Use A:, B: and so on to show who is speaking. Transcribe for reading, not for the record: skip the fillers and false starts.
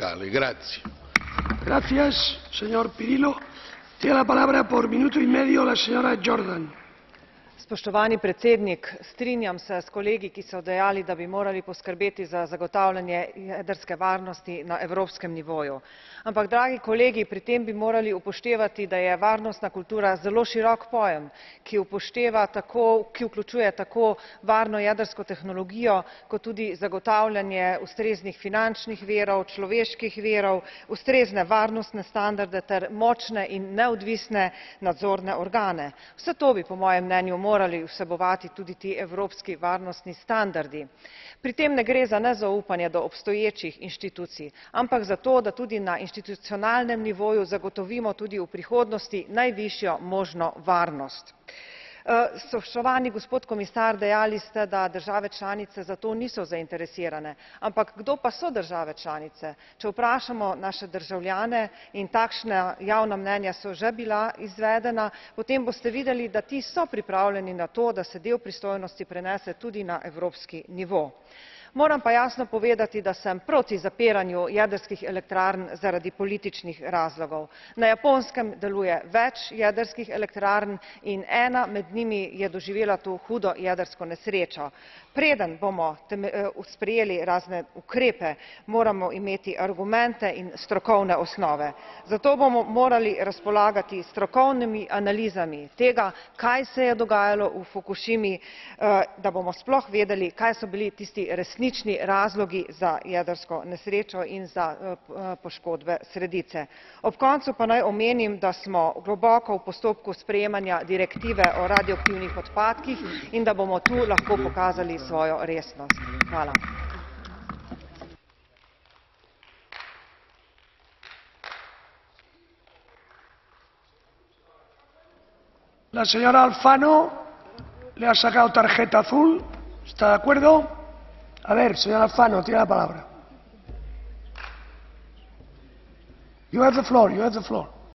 A: locale. Grazie.
B: Gracias, señor Pirillo. Tiene la palabra por minuto y medio la señora Jordan.
C: Spoštovani predsednik, strinjam se s kolegi, ki so dejali, da bi morali poskrbeti za zagotavljanje jedrske varnosti na evropskem nivoju. Ampak, dragi kolegi, pri tem bi morali upoštevati, da je varnostna kultura zelo širok pojem, ki vključuje tako varno jedrsko tehnologijo, kot tudi zagotavljanje ustreznih finančnih virov, človeških virov, ustrezne varnostne standarde ter močne in neodvisne nadzorne organe. Vse to bi po mojem mnenju morali vsebovati tudi ti evropski varnostni standardi. Pri tem ne gre za nezaupanje do obstoječih inštitucij, ampak za to, da tudi na institucionalnem nivoju zagotovimo tudi v prihodnosti najvišjo možno varnost. Spoštovani gospod komisar, dejali ste, da države članice za to niso zainteresirane. Ampak kdo pa so države članice? Če vprašamo naše državljane, in takšna javna mnenja so že bila izvedena, potem boste videli, da ti so pripravljeni na to, da se del pristojnosti prenese tudi na evropski nivo. Moram pa jasno povedati, da sem proti zapiranju jedrskih elektrarn zaradi političnih razlogov. Na Japonskem deluje več jedrskih elektrarn in ena med njimi je doživela to hudo jedrsko nesrečo. Preden bomo sprejeli razne ukrepe, moramo imeti argumente in strokovne osnove. Zato bomo morali razpolagati s strokovnimi analizami tega, kaj se je dogajalo v Fukušimi, da bomo sploh vedeli, kaj so bili tisti resnični razlogi za jedrsko nesrečo in za poškodbe sredice. Ob koncu pa naj omenim, da smo globoko v postopku sprejemanja direktive o radioaktivnih odpadkih in da bomo tu lahko pokazali svojo resnost. Hvala.
B: La señora Alfano le ha sacado tarjeta azul. ¿Está de acuerdo? A ver, señora Alfano, tiene la palabra. You have the floor, you have the floor.